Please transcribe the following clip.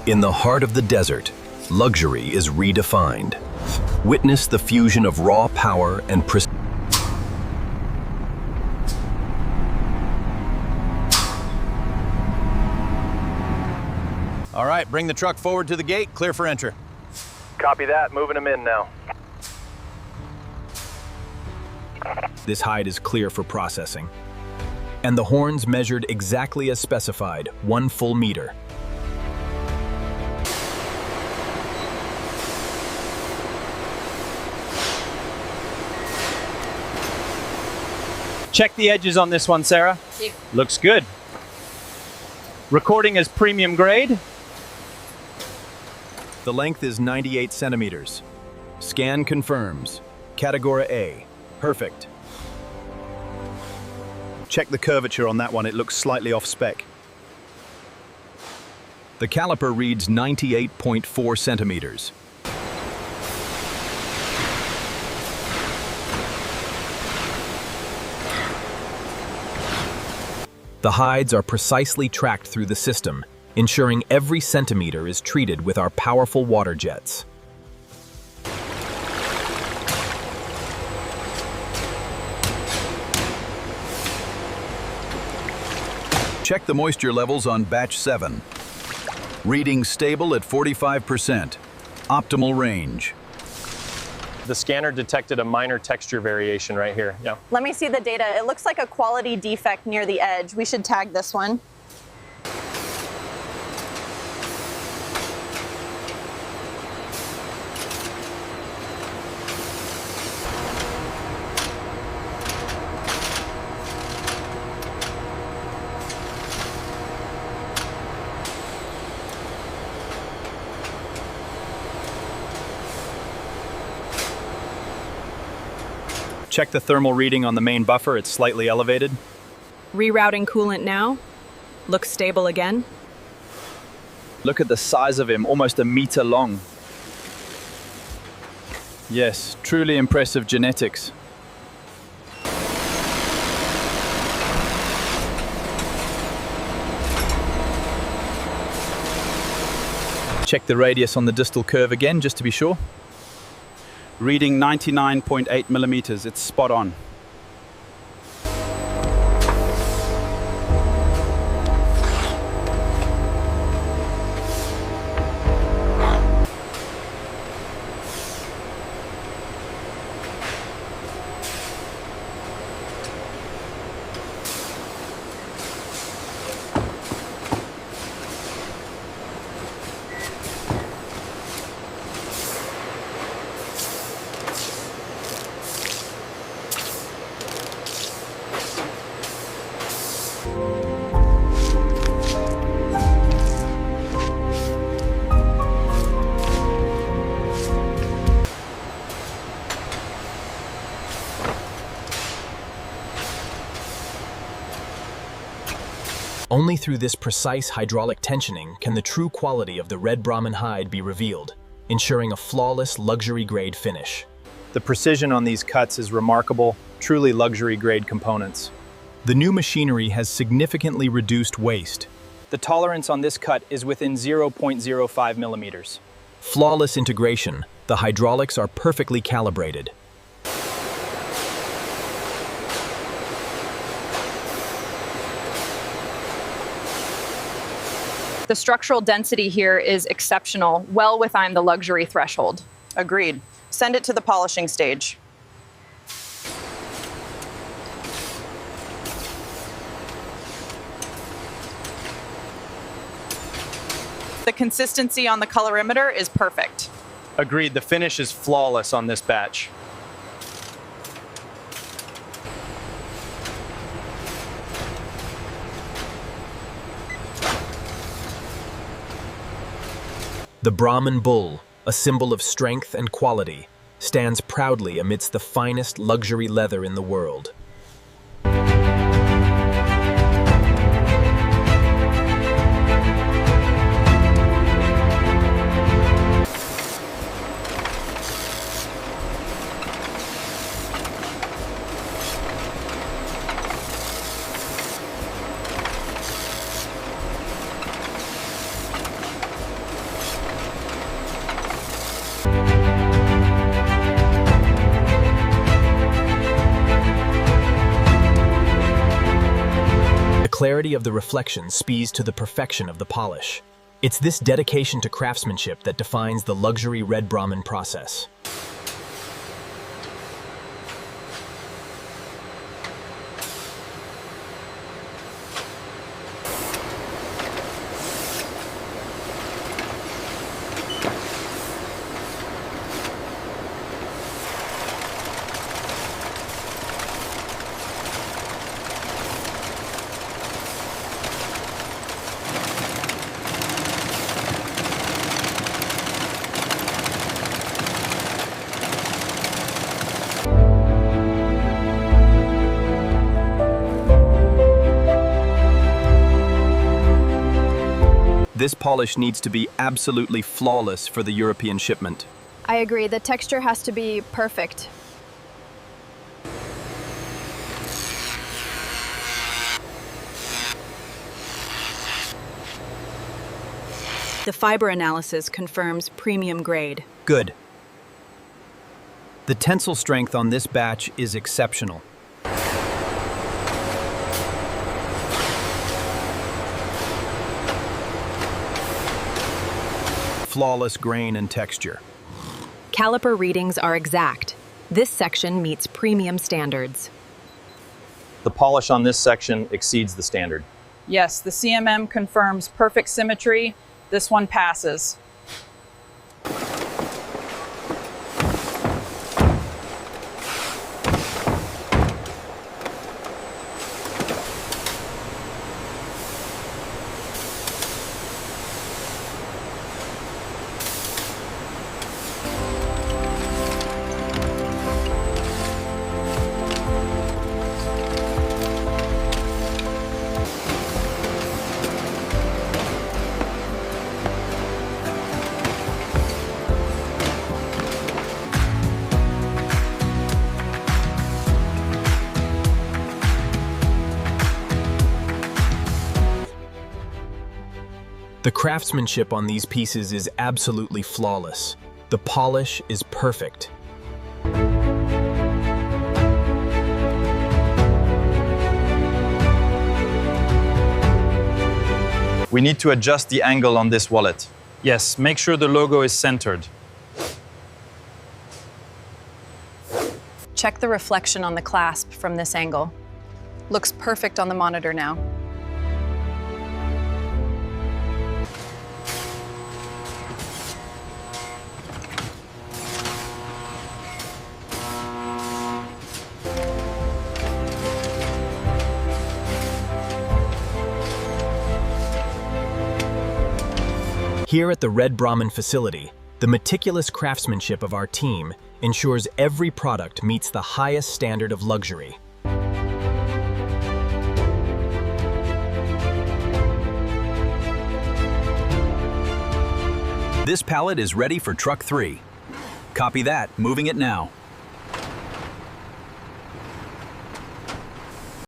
In the heart of the desert, luxury is redefined. Witness the fusion of raw power and precision. All right, bring the truck forward to the gate, clear for entry. Copy that, moving them in now. This hide is clear for processing. And the horns measured exactly as specified, 1 full meter. Check the edges on this one, Sarah. Looks good. Recording as premium grade. The length is 98 centimeters. Scan confirms. Category A. Perfect. Check the curvature on that one, it looks slightly off spec. The caliper reads 98.4 centimeters. The hides are precisely tracked through the system, ensuring every centimeter is treated with our powerful water jets. Check the moisture levels on batch 7. Reading stable at 45%. Optimal range. The scanner detected a minor texture variation right here. Yeah. Let me see the data. It looks like a quality defect near the edge. We should tag this one. Check the thermal reading on the main buffer, it's slightly elevated. Rerouting coolant now. Looks stable again. Look at the size of him, almost 1 meter long. Yes, truly impressive genetics. Check the radius on the distal curve again, just to be sure. Reading 99.8 millimeters, it's spot on. Only through this precise hydraulic tensioning can the true quality of the Red Brahman hide be revealed, ensuring a flawless luxury-grade finish. The precision on these cuts is remarkable, truly luxury-grade components. The new machinery has significantly reduced waste. The tolerance on this cut is within 0.05 millimeters. Flawless integration, the hydraulics are perfectly calibrated. The structural density here is exceptional, well within the luxury threshold. Agreed. Send it to the polishing stage. The consistency on the colorimeter is perfect. Agreed, the finish is flawless on this batch. The Brahman Bull, a symbol of strength and quality, stands proudly amidst the finest luxury leather in the world. clarity of the reflection speaks to the perfection of the polish. It's this dedication to craftsmanship that defines the luxury Red Brahman process. This polish needs to be absolutely flawless for the European shipment. I agree. The texture has to be perfect. The fiber analysis confirms premium grade. Good. The tensile strength on this batch is exceptional. Flawless grain and texture. Caliper readings are exact. This section meets premium standards. The polish on this section exceeds the standard. Yes, the CMM confirms perfect symmetry. This one passes. The craftsmanship on these pieces is absolutely flawless. The polish is perfect. We need to adjust the angle on this wallet. Yes, make sure the logo is centered. Check the reflection on the clasp from this angle. Looks perfect on the monitor now. Here at the Red Brahman facility, the meticulous craftsmanship of our team ensures every product meets the highest standard of luxury. This pallet is ready for truck 3. Copy that, moving it now.